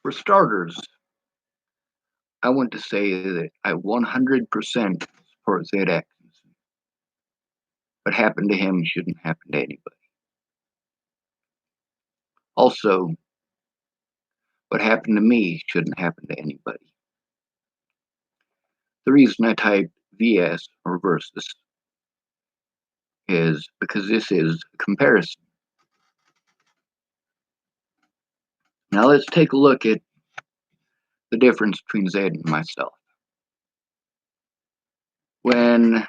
For starters, I want to say that I 100% support Zayd Atkinson. What happened to him shouldn't happen to anybody. Also, what happened to me shouldn't happen to anybody. The reason I typed VS or versus is because this is a comparison. Now let's take a look at the difference between Zayd and myself. When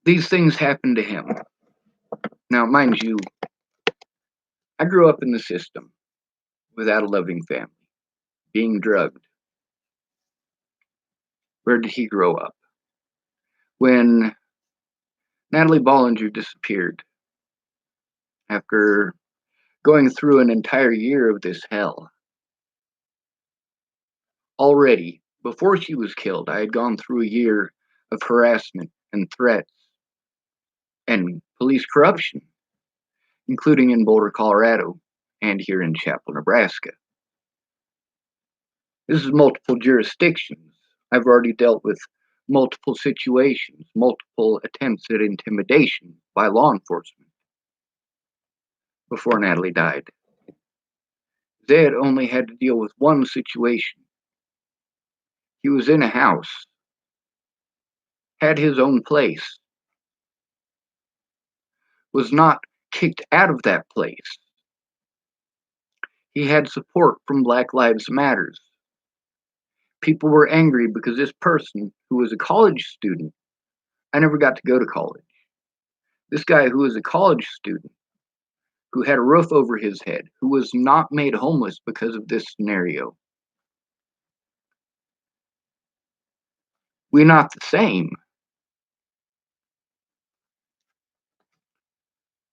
these things happened to him, now mind you, I grew up in the system without a loving family, being drugged. Where did he grow up? When Natalie Bollinger disappeared after going through an entire year of this hell, already, before she was killed, I had gone through a year of harassment and threats and police corruption, including in Boulder, Colorado, and here in Chapel, Nebraska. This is multiple jurisdictions. I've already dealt with multiple situations, multiple attempts at intimidation by law enforcement before Natalie died. Zayd only had to deal with one situation. He was in a house, had his own place, was not kicked out of that place. He had support from Black Lives Matters. People were angry because this person, who was a college student, I never got to go to college. This guy who was a college student, who had a roof over his head, who was not made homeless because of this scenario. We're not the same.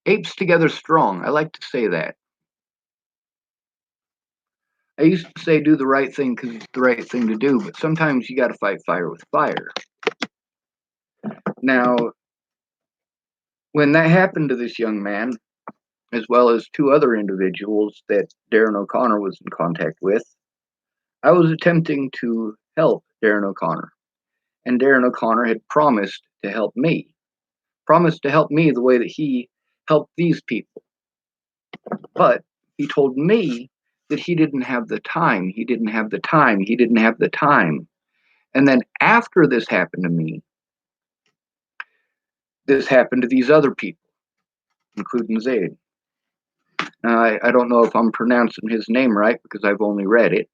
Apes together strong. I like to say that. I used to say do the right thing because it's the right thing to do, but sometimes you got to fight fire with fire. Now, when that happened to this young man, as well as two other individuals that Darren O'Connor was in contact with, I was attempting to help Darren O'Connor. And Darren O'Connor had promised to help me. Promised to help me the way that he helped these people. But he told me that he didn't have the time. He didn't have the time. He didn't have the time. And then after this happened to me, this happened to these other people, including Zayd. Now, I don't know if I'm pronouncing his name right because I've only read it.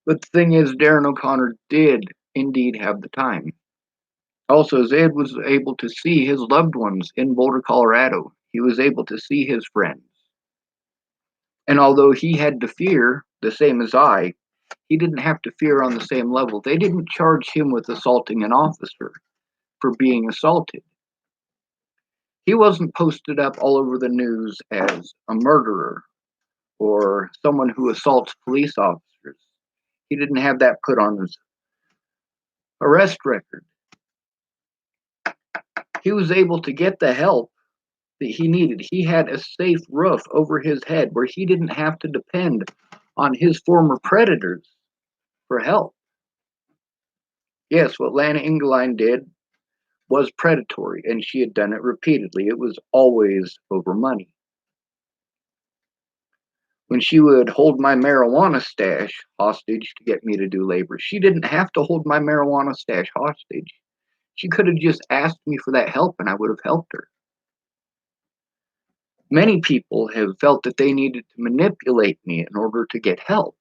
But the thing is, Darren O'Connor did indeed have the time. Also, Zayd was able to see his loved ones in Boulder, Colorado. He was able to see his friends. And although he had to fear, the same as I, he didn't have to fear on the same level. They didn't charge him with assaulting an officer for being assaulted. He wasn't posted up all over the news as a murderer or someone who assaults police officers. He didn't have that put on his arrest record. He was able to get the help that he needed. He had a safe roof over his head where he didn't have to depend on his former predators for help. Yes, what Lana Engeline did was predatory, and she had done it repeatedly. It was always over money. When she would hold my marijuana stash hostage to get me to do labor, she didn't have to hold my marijuana stash hostage. She could have just asked me for that help and I would have helped her. Many people have felt that they needed to manipulate me in order to get help.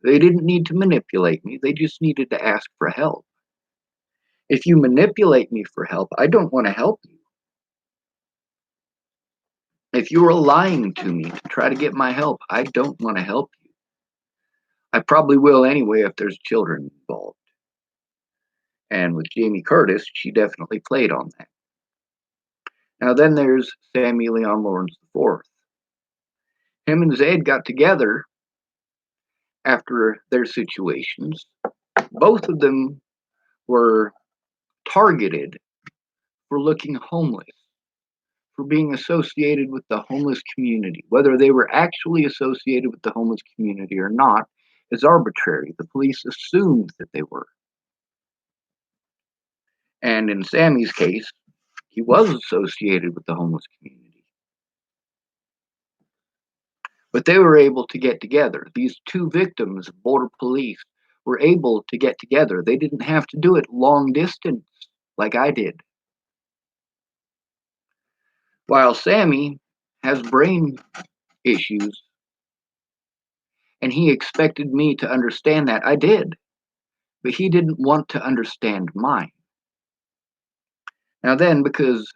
They didn't need to manipulate me, they just needed to ask for help. If you manipulate me for help, I don't want to help you. If you are lying to me to try to get my help, I don't want to help you. I probably will anyway if there's children involved. And with Jamie Curtis, she definitely played on that. Now then there's Sammy Leon Lawrence IV. Him and Zayd got together after their situations. Both of them were targeted for looking homeless, for being associated with the homeless community. Whether they were actually associated with the homeless community or not is arbitrary. The police assumed that they were. And in Sammy's case, he was associated with the homeless community. But they were able to get together. These two victims of border police were able to get together. They didn't have to do it long distance like I did. While Sammy has brain issues and he expected me to understand that, I did. But he didn't want to understand mine. Now then, because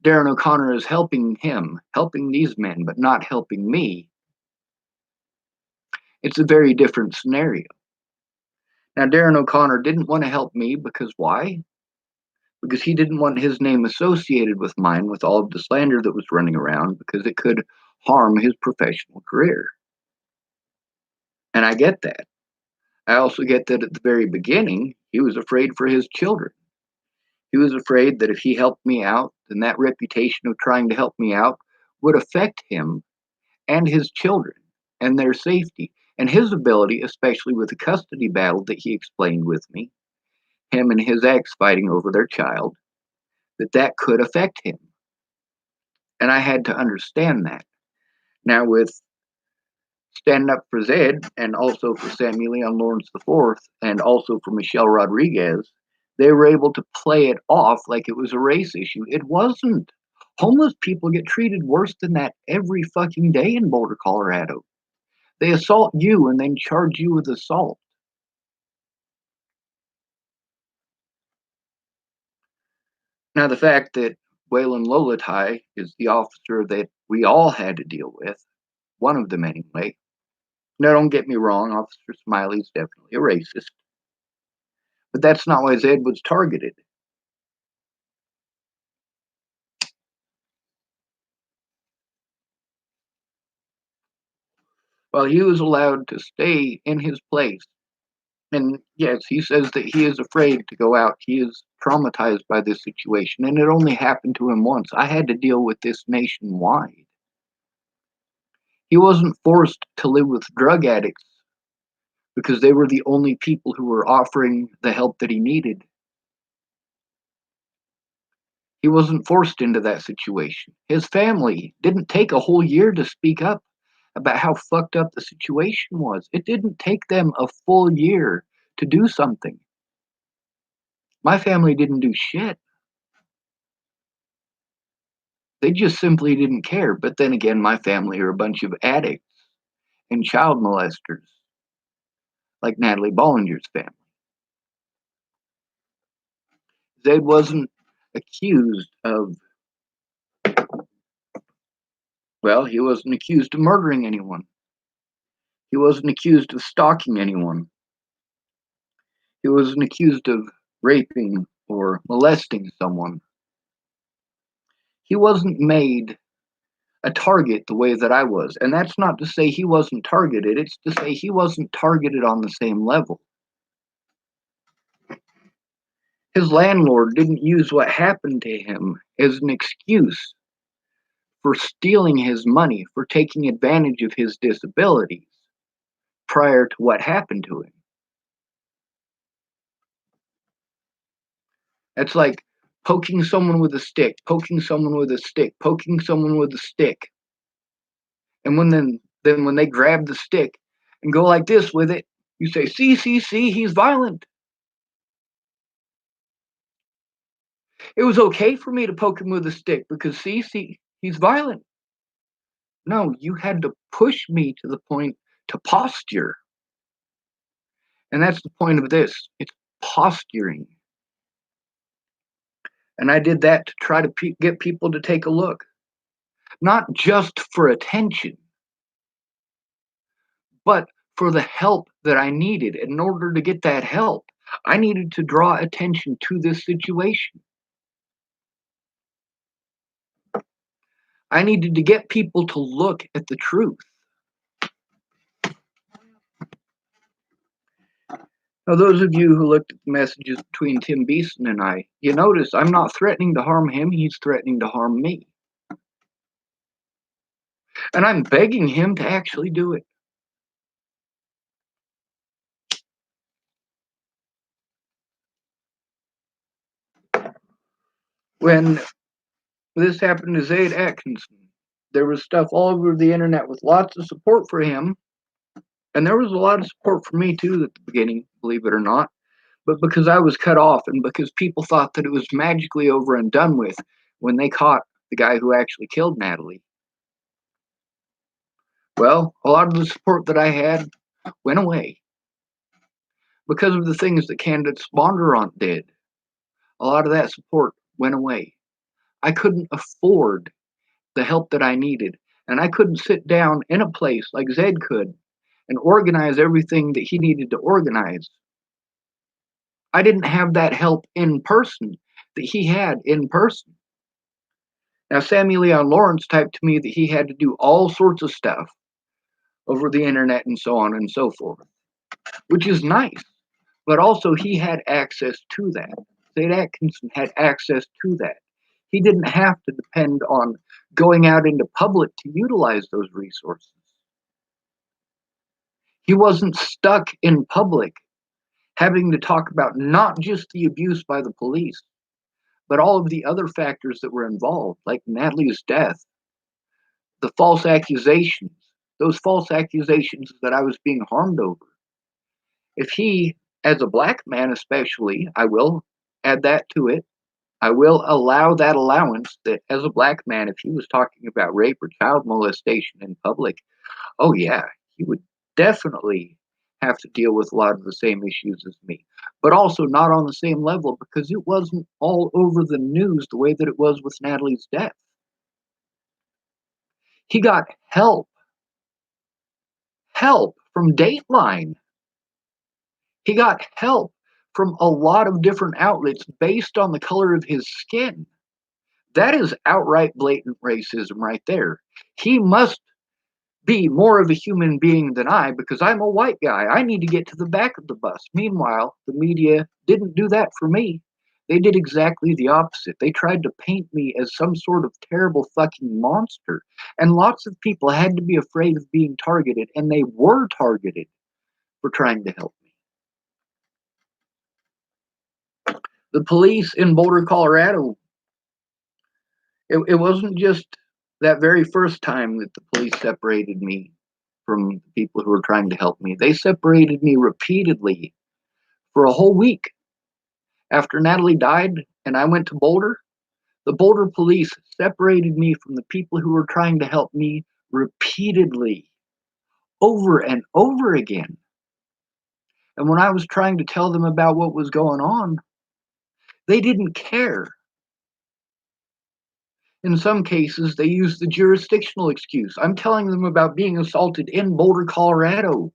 Darren O'Connor is helping him, helping these men, but not helping me, it's a very different scenario. Now, Darren O'Connor didn't want to help me because why? Because he didn't want his name associated with mine with all of the slander that was running around because it could harm his professional career. And I get that. I also get that at the very beginning, he was afraid for his children. He was afraid that if he helped me out, then that reputation of trying to help me out would affect him and his children and their safety and his ability, especially with the custody battle that he explained with me, him and his ex fighting over their child, that could affect him. And I had to understand that. Now, with standing up for Zed and also for Samuel Leon Lawrence IV and also for Michelle Rodriguez, they were able to play it off like it was a race issue. It wasn't. Homeless people get treated worse than that every fucking day in Boulder, Colorado. They assault you and then charge you with assault. Now, the fact that Waylon Lolatai is the officer that we all had to deal with, one of them anyway. Now, don't get me wrong, Officer Smiley's definitely a racist. But that's not why Zed was targeted. Well, he was allowed to stay in his place. And yes, he says that he is afraid to go out. He is traumatized by this situation, and it only happened to him once. I had to deal with this nationwide. He wasn't forced to live with drug addicts because they were the only people who were offering the help that he needed. He wasn't forced into that situation. His family didn't take a whole year to speak up about how fucked up the situation was. It didn't take them a full year to do something. My family didn't do shit. They just simply didn't care. But then again, my family are a bunch of addicts and child molesters, like Natalie Bollinger's family. Zayd wasn't accused of, well, he wasn't accused of murdering anyone. He wasn't accused of stalking anyone. He wasn't accused of raping or molesting someone. He wasn't made a target the way that I was. And that's not to say he wasn't targeted, it's to say he wasn't targeted on the same level. His landlord didn't use what happened to him as an excuse for stealing his money, for taking advantage of his disabilities prior to what happened to him. It's like poking someone with a stick, poking someone with a stick, poking someone with a stick. And then when they grab the stick and go like this with it, you say, see, he's violent. It was okay for me to poke him with a stick because see, he's violent. No, you had to push me to the point to posture. And that's the point of this. It's posturing. And I did that to try to get people to take a look. Not just for attention, but for the help that I needed. And in order to get that help, I needed to draw attention to this situation. I needed to get people to look at the truth. Now, those of you who looked at the messages between Tim Beeson and I, you notice I'm not threatening to harm him, he's threatening to harm me. And I'm begging him to actually do it. When this happened to Zayd Atkinson, there was stuff all over the internet with lots of support for him, and there was a lot of support for me too at the beginning, believe it or not. But because I was cut off and because people thought that it was magically over and done with when they caught the guy who actually killed Natalie, well, a lot of the support that I had went away because of the things that Candace Bondurant did. A lot of that support went away. I couldn't afford the help that I needed, and I couldn't sit down in a place like Zed could and organize everything that he needed to organize. I didn't have that help in person that he had in person. Now, Samuel Leon Lawrence typed to me that he had to do all sorts of stuff over the internet and so on and so forth, which is nice. But also, he had access to that. Zayd Atkinson had access to that. He didn't have to depend on going out into public to utilize those resources. He wasn't stuck in public having to talk about not just the abuse by the police, but all of the other factors that were involved, like Natalie's death, the false accusations, those false accusations that I was being harmed over. If he, as a black man especially, I will add that to it, I will allow that allowance that as a black man, if he was talking about rape or child molestation in public, oh yeah, he would definitely have to deal with a lot of the same issues as me, but also not on the same level because it wasn't all over the news the way that it was with Natalie's death. He got help from Dateline. He got help from a lot of different outlets based on the color of his skin. That is outright blatant racism right there. He must be more of a human being than I because I'm a white guy. I need to get to the back of the bus. Meanwhile, the media didn't do that for me. They did exactly the opposite. They tried to paint me as some sort of terrible fucking monster. And lots of people had to be afraid of being targeted, and they were targeted for trying to help me. The police in Boulder, Colorado, it wasn't just that very first time that the police separated me from the people who were trying to help me. They separated me repeatedly for a whole week. After Natalie died and I went to Boulder, the Boulder police separated me from the people who were trying to help me repeatedly, over and over again. And when I was trying to tell them about what was going on, they didn't care. In some cases, they used the jurisdictional excuse. I'm telling them about being assaulted in Boulder, Colorado,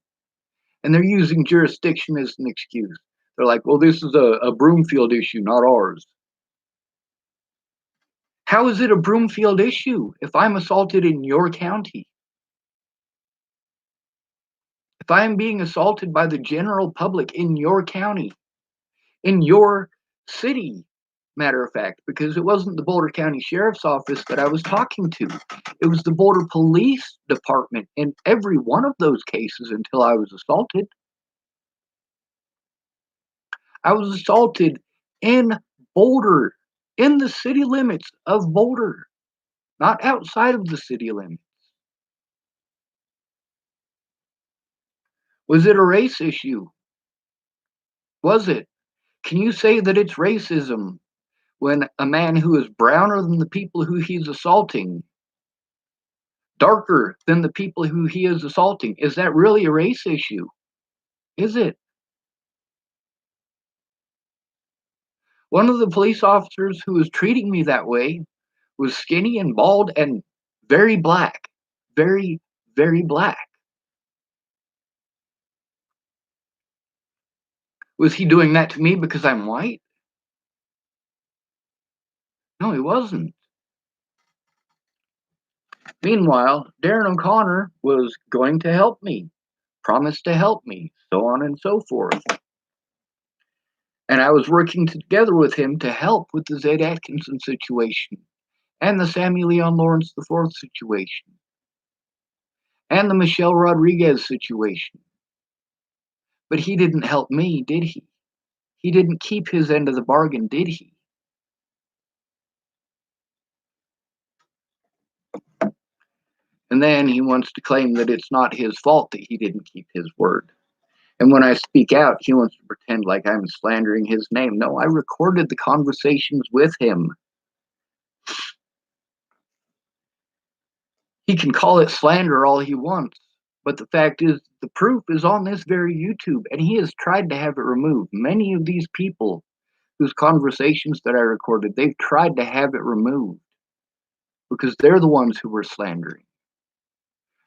and they're using jurisdiction as an excuse. They're like, well, this is a Broomfield issue, not ours. How is it a Broomfield issue if I'm assaulted in your county? If I am being assaulted by the general public in your county, in your city, matter of fact, because it wasn't the Boulder County Sheriff's Office that I was talking to. It was the Boulder Police Department in every one of those cases until I was assaulted. I was assaulted in Boulder, in the city limits of Boulder, not outside of the city limits. Was it a race issue? Was it? Can you say that it's racism when a man who is browner than the people who he's assaulting, darker than the people who he is assaulting, is that really a race issue? Is it? One of the police officers who was treating me that way was skinny and bald and very black. Very, very black. Was he doing that to me because I'm white? No, he wasn't. Meanwhile, Darren O'Connor was going to help me, promised to help me, so on and so forth. And I was working together with him to help with the Zayd Atkinson situation, and the Sammy Leon Lawrence IV situation, and the Michelle Rodriguez situation. But he didn't help me, did he? He didn't keep his end of the bargain, did he? And then he wants to claim that it's not his fault that he didn't keep his word. And when I speak out, he wants to pretend like I'm slandering his name. No, I recorded the conversations with him. He can call it slander all he wants, but the fact is, the proof is on this very YouTube, and he has tried to have it removed. Many of these people whose conversations that I recorded, they've tried to have it removed because they're the ones who were slandering.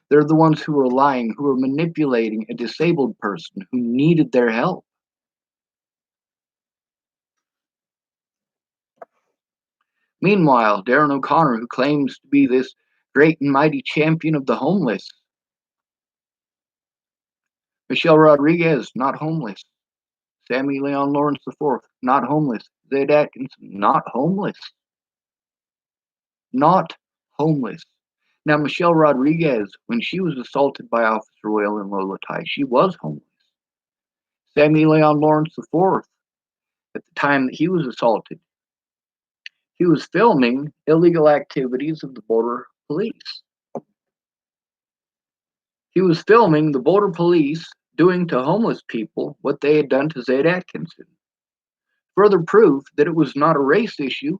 They're the ones who were lying, who were manipulating a disabled person who needed their help. Meanwhile, Darren O'Connor, who claims to be this great and mighty champion of the homeless, Michelle Rodriguez, not homeless. Sammy Leon Lawrence IV, not homeless. Zayd Atkinson, not homeless. Not homeless. Now, Michelle Rodriguez, when she was assaulted by Officer Waylon Lolotai, she was homeless. Sammy Leon Lawrence IV, at the time that he was assaulted, he was filming illegal activities of the border police. He was filming the border police doing to homeless people what they had done to Zayd Atkinson. Further proof that it was not a race issue,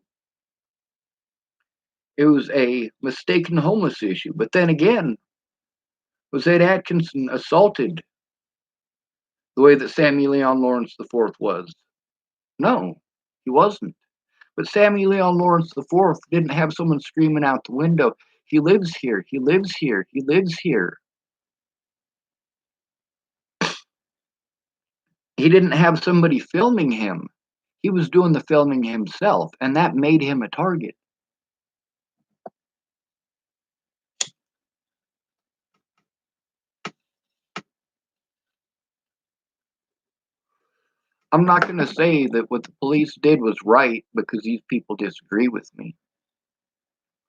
it was a mistaken homeless issue. But then again, was Zayd Atkinson assaulted the way that Sammy Leon Lawrence IV was? No, he wasn't. But Sammy Leon Lawrence IV didn't have someone screaming out the window, he lives here, he lives here, he lives here. He didn't have somebody filming him. He was doing the filming himself, and that made him a target. I'm not going to say that what the police did was right because these people disagree with me.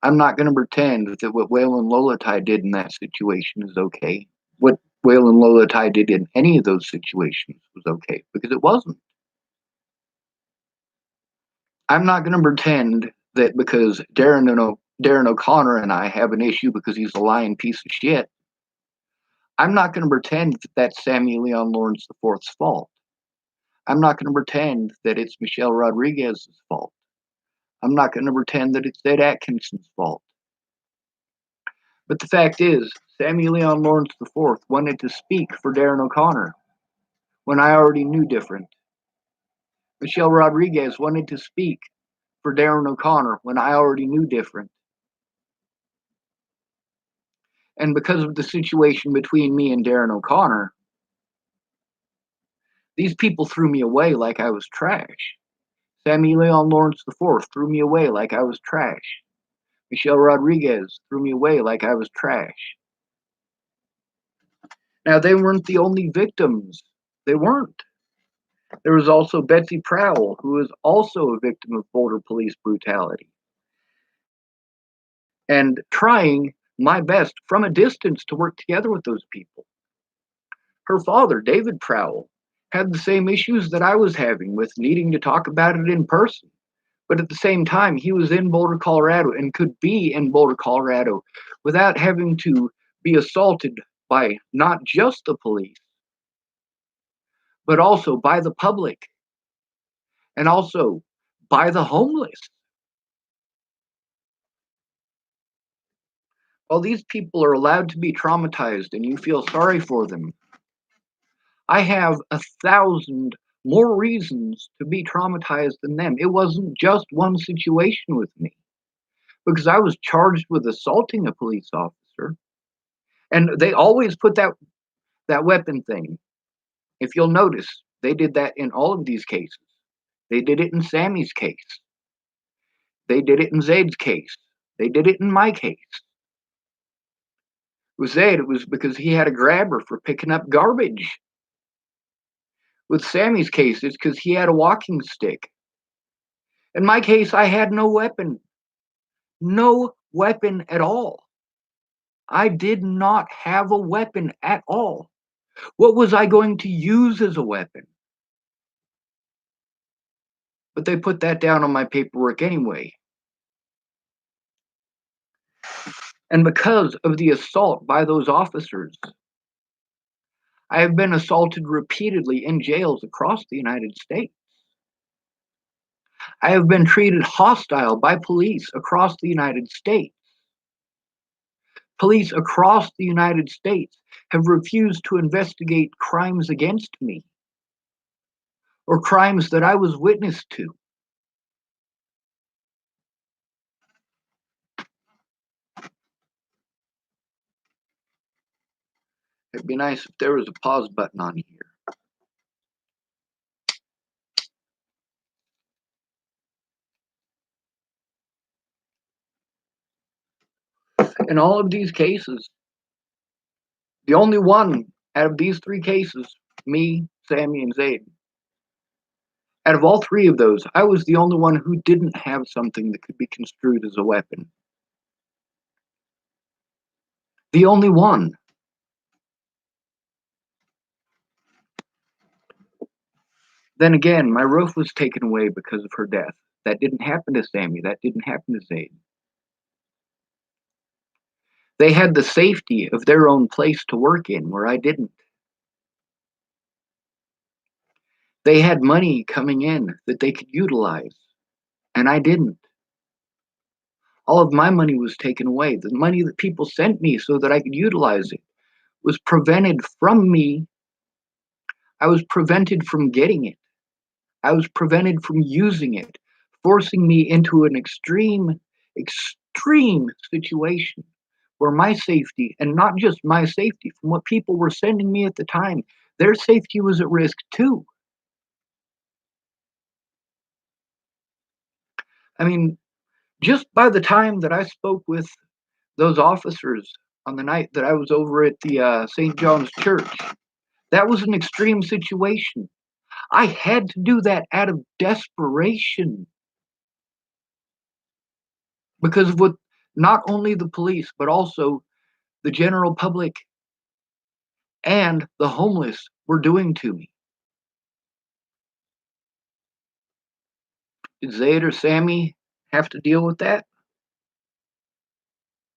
I'm not going to pretend that what Waylon Lolotai did in that situation is okay. What Waylon Lolotai did in any of those situations was okay, because it wasn't. I'm not going to pretend that because Darren O'Connor and I have an issue because he's a lying piece of shit. I'm not going to pretend that that's Sammy Leon Lawrence IV's fault. I'm not going to pretend that it's Michelle Rodriguez's fault. I'm not going to pretend that it's Zayd Atkinson's fault. But the fact is, Sammy Leon Lawrence IV wanted to speak for Darren O'Connor when I already knew different. Michelle Rodriguez wanted to speak for Darren O'Connor when I already knew different. And because of the situation between me and Darren O'Connor, these people threw me away like I was trash. Sammy Leon Lawrence IV threw me away like I was trash. Michelle Rodriguez threw me away like I was trash. Now, they weren't the only victims. They weren't. There was also Betsy Prowell, who was also a victim of Boulder police brutality. And trying my best from a distance to work together with those people. Her father, David Prowell, had the same issues that I was having with needing to talk about it in person. But at the same time, he was in Boulder, Colorado, and could be in Boulder, Colorado without having to be assaulted by not just the police, but also by the public and also by the homeless. While these people are allowed to be traumatized and you feel sorry for them, I have 1,000 more reasons to be traumatized than them. It wasn't just one situation with me because I was charged with assaulting a police officer. And they always put that weapon thing. If you'll notice, they did that in all of these cases. They did it in Sammy's case. They did it in Zayd's case. They did it in my case. With Zayd, it was because he had a grabber for picking up garbage. With Sammy's case, it's because he had a walking stick. In my case, I had no weapon. No weapon at all. I did not have a weapon at all. What was I going to use as a weapon? But they put that down on my paperwork anyway. And because of the assault by those officers, I have been assaulted repeatedly in jails across the United States. I have been treated hostile by police across the United States. Police across the United States have refused to investigate crimes against me or crimes that I was witness to. It'd be nice if there was a pause button on here. In all of these cases, the only one out of these three cases, me, Sammy, and Zayd, out of all three of those, I was the only one who didn't have something that could be construed as a weapon. The only one. Then again, my roof was taken away because of her death. That didn't happen to Sammy. That didn't happen to Zayd. They had the safety of their own place to work in where I didn't. They had money coming in that they could utilize, and I didn't. All of my money was taken away. The money that people sent me so that I could utilize it was prevented from me. I was prevented from getting it. I was prevented from using it, forcing me into an extreme situation where my safety, and not just my safety, from what people were sending me at the time, their safety was at risk too. I mean, just by the time that I spoke with those officers on the night that I was over at the St. John's Church, that was an extreme situation. I had to do that out of desperation because of what not only the police, but also the general public and the homeless were doing to me. Did Zayd or Sammy have to deal with that?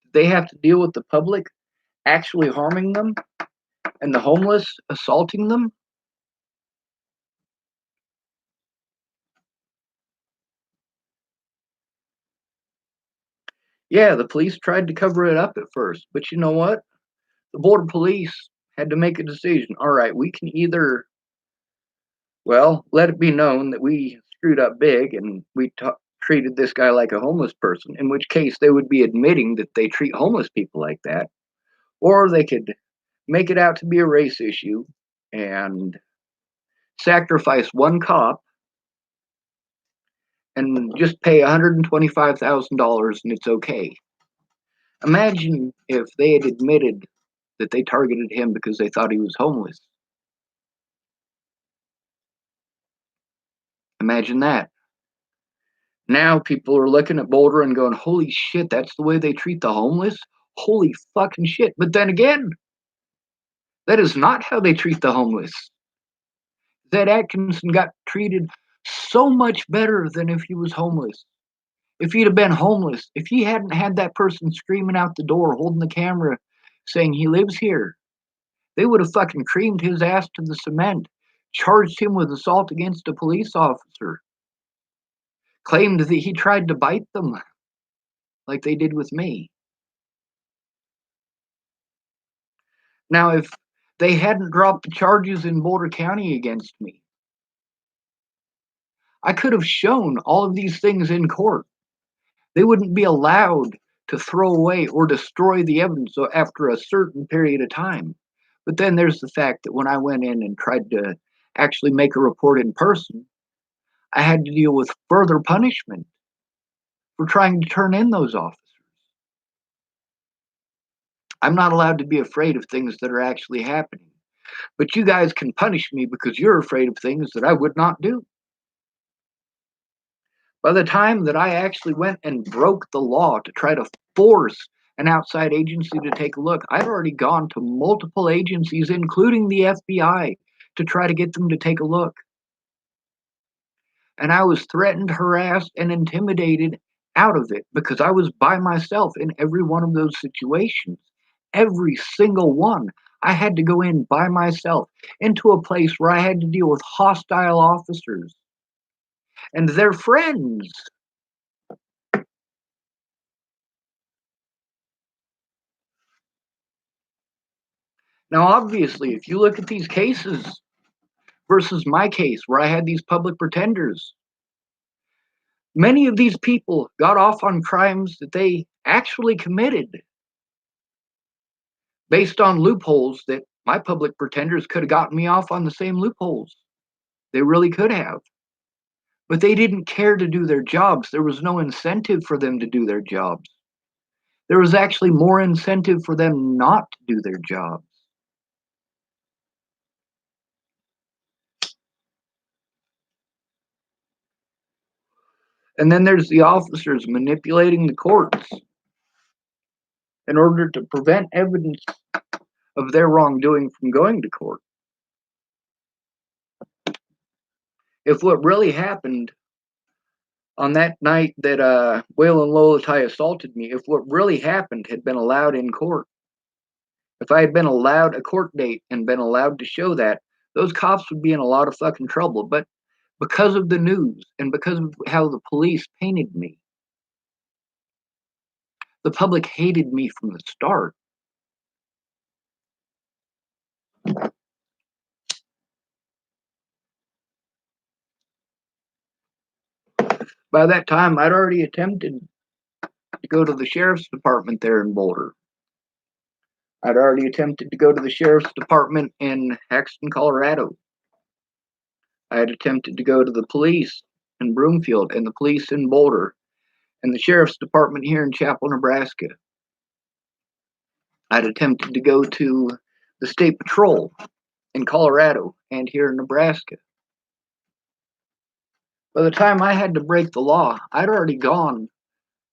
Did they have to deal with the public actually harming them and the homeless assaulting them? Yeah, the police tried to cover it up at first, but you know what? The border police had to make a decision. All right, we can either, well, let it be known that we screwed up big and treated this guy like a homeless person, in which case they would be admitting that they treat homeless people like that, or they could make it out to be a race issue and sacrifice one cop and just pay $125,000 and it's okay. Imagine if they had admitted that they targeted him because they thought he was homeless. Imagine that. Now people are looking at Boulder and going, holy shit, that's the way they treat the homeless? Holy fucking shit. But then again, that is not how they treat the homeless. That Atkinson got treated so much better than if he was homeless. If he'd have been homeless, if he hadn't had that person screaming out the door, holding the camera, saying he lives here, they would have fucking creamed his ass to the cement, charged him with assault against a police officer, claimed that he tried to bite them like they did with me. Now, if they hadn't dropped the charges in Boulder County against me, I could have shown all of these things in court. They wouldn't be allowed to throw away or destroy the evidence after a certain period of time. But then there's the fact that when I went in and tried to actually make a report in person, I had to deal with further punishment for trying to turn in those officers. I'm not allowed to be afraid of things that are actually happening. But you guys can punish me because you're afraid of things that I would not do. By the time that I actually went and broke the law to try to force an outside agency to take a look, I'd already gone to multiple agencies, including the FBI, to try to get them to take a look. And I was threatened, harassed, and intimidated out of it because I was by myself in every one of those situations. Every single one. I had to go in by myself into a place where I had to deal with hostile officers and their friends. Now, obviously, if you look at these cases versus my case where I had these public pretenders, many of these people got off on crimes that they actually committed based on loopholes that my public pretenders could have gotten me off on the same loopholes. They really could have. But they didn't care to do their jobs. There was no incentive for them to do their jobs. There was actually more incentive for them not to do their jobs. And then there's the officers manipulating the courts in order to prevent evidence of their wrongdoing from going to court. If what really happened on that night that Waylon Lolatai assaulted me, if what really happened had been allowed in court, if I had been allowed a court date and been allowed to show that, those cops would be in a lot of fucking trouble. But because of the news and because of how the police painted me, the public hated me from the start. By that time, I'd already attempted to go to the sheriff's department there in Boulder. I'd already attempted to go to the sheriff's department in Haxton, Colorado. I had attempted to go to the police in Broomfield and the police in Boulder and the sheriff's department here in Chapel, Nebraska. I'd attempted to go to the state patrol in Colorado and here in Nebraska. By the time I had to break the law, I'd already gone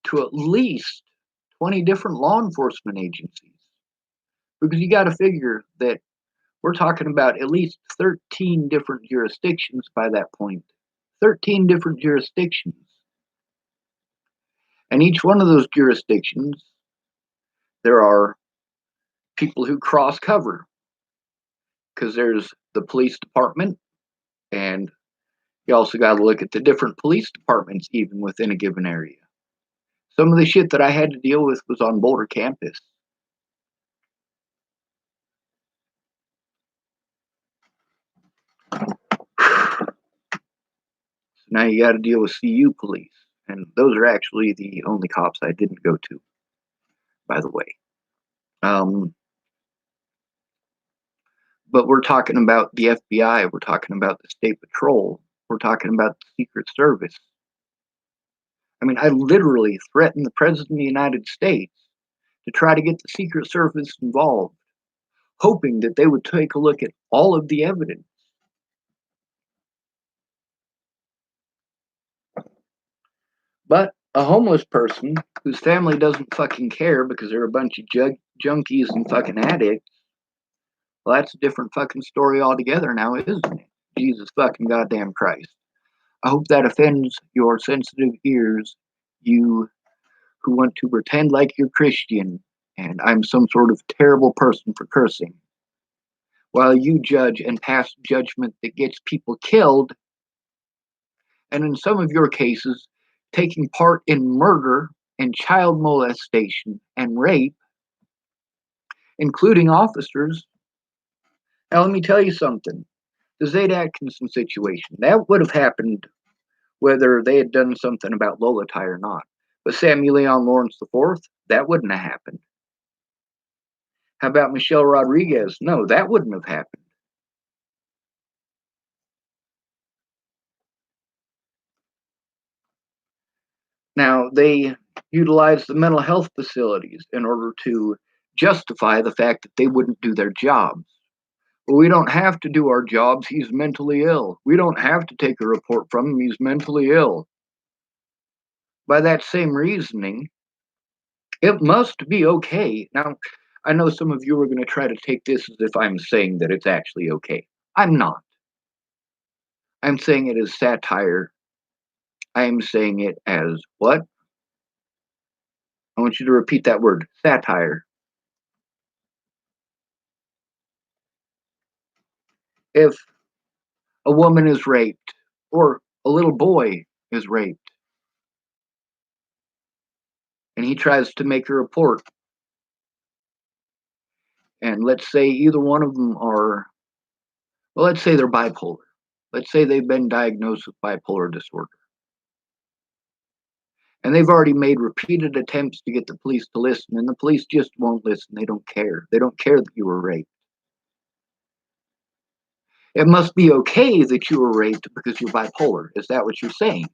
to at least 20 different law enforcement agencies. Because you got to figure that we're talking about at least 13 different jurisdictions by that point. 13 different jurisdictions. And each one of those jurisdictions, there are people who cross cover. Because there's the police department, and you also got to look at the different police departments even within a given area. Some of the shit that I had to deal with was on Boulder campus. Now you got to deal with CU police, and those are actually the only cops I didn't go to, by the way. But we're talking about the FBI, we're talking about the state patrol, we're talking about the Secret Service. I mean, I literally threatened the President of the United States to try to get the Secret Service involved, hoping that they would take a look at all of the evidence. But a homeless person whose family doesn't fucking care because they're a bunch of junkies and fucking addicts, well, that's a different fucking story altogether now, isn't it? Jesus fucking goddamn Christ. I hope that offends your sensitive ears, you who want to pretend like you're Christian and I'm some sort of terrible person for cursing, while you judge and pass judgment that gets people killed, and in some of your cases, taking part in murder and child molestation and rape, including officers. Now, let me tell you something. The Zayd Atkinson situation, that would have happened whether they had done something about Lolatai or not. But Samuel Leon Lawrence IV, that wouldn't have happened. How about Michelle Rodriguez? No, that wouldn't have happened. Now, they utilized the mental health facilities in order to justify the fact that they wouldn't do their jobs. We don't have to do our jobs. He's mentally ill. We don't have to take a report from him. He's mentally ill. By that same reasoning, it must be okay. Now, I know some of you are going to try to take this as if I'm saying that it's actually okay. I'm not. I'm saying it as satire. I am saying it as what? I want you to repeat that word, satire. If a woman is raped or a little boy is raped and he tries to make a report, and let's say either one of them are, well, let's say they're bipolar. Let's say they've been diagnosed with bipolar disorder. And they've already made repeated attempts to get the police to listen, and the police just won't listen. They don't care. They don't care that you were raped. It must be okay that you were raped because you're bipolar. Is that what you're saying?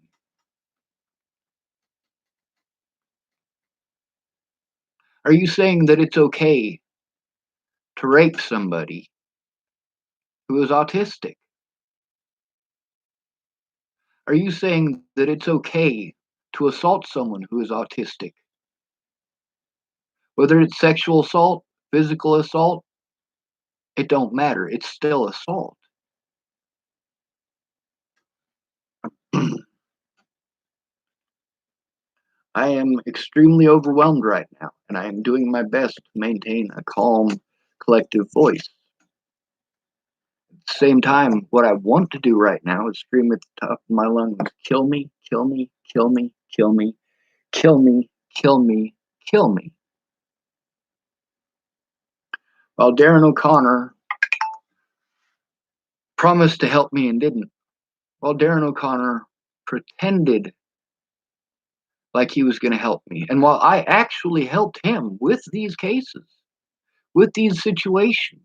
Are you saying that it's okay to rape somebody who is autistic? Are you saying that it's okay to assault someone who is autistic? Whether it's sexual assault, physical assault, it don't matter. It's still assault. I am extremely overwhelmed right now, and I am doing my best to maintain a calm, collective voice. At the same time, what I want to do right now is scream at the top of my lungs, kill me, kill me, kill me, kill me, kill me, kill me, kill me. While Darren O'Connor promised to help me and didn't. While Darren O'Connor pretended like he was going to help me. And while I actually helped him with these cases, with these situations,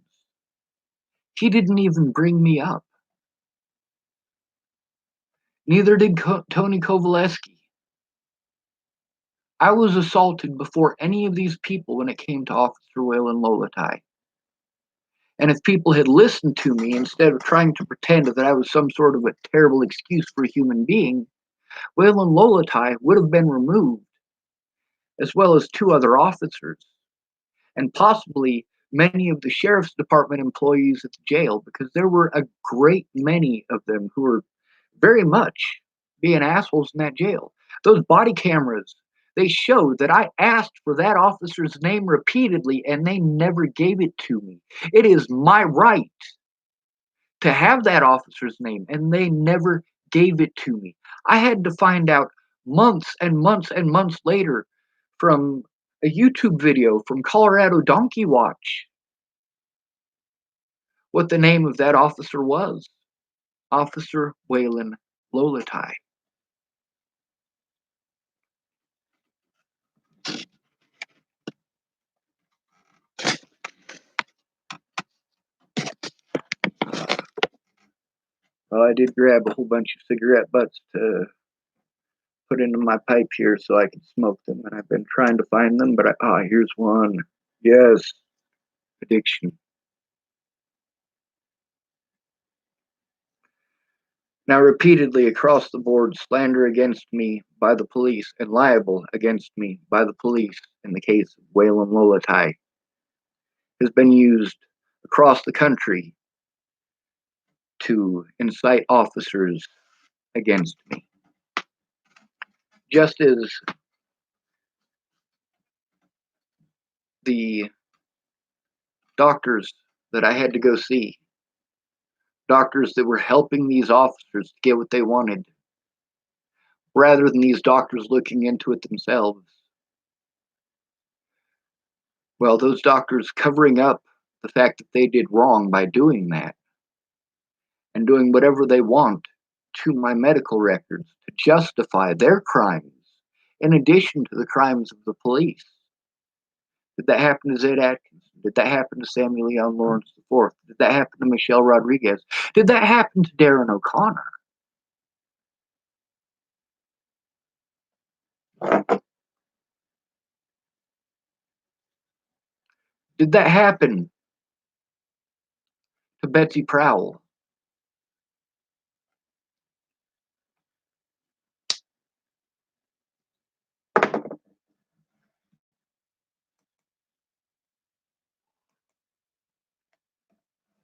he didn't even bring me up. Neither did Tony Kovaleski. I was assaulted before any of these people when it came to Officer Waylon Lolatai. And if people had listened to me instead of trying to pretend that I was some sort of a terrible excuse for a human being, Waylon Lolatai would have been removed, as well as two other officers, and possibly many of the sheriff's department employees at the jail, because there were a great many of them who were very much being assholes in that jail. Those body cameras, they showed that I asked for that officer's name repeatedly and they never gave it to me. It is my right to have that officer's name and they never gave it to me. I had to find out months and months and months later from a YouTube video from Colorado Donkey Watch what the name of that officer was. Officer Waylon Lolatai. Well, I did grab a whole bunch of cigarette butts to put into my pipe here so I can smoke them, and I've been trying to find them, but here's one. Yes, addiction. Now, repeatedly across the board, slander against me by the police and libel against me by the police in the case of Waylon Lolatai has been used across the country to incite officers against me. Just as the doctors that I had to go see, doctors that were helping these officers to get what they wanted, rather than these doctors looking into it themselves. Well, those doctors covering up the fact that they did wrong by doing that and doing whatever they want to my medical records to justify their crimes in addition to the crimes of the police. Did that happen to Zayd Atkinson? Did that happen to Samuel Leon Lawrence IV? Did that happen to Michelle Rodriguez? Did that happen to Darren O'Connor? Did that happen to Betsy Prowl.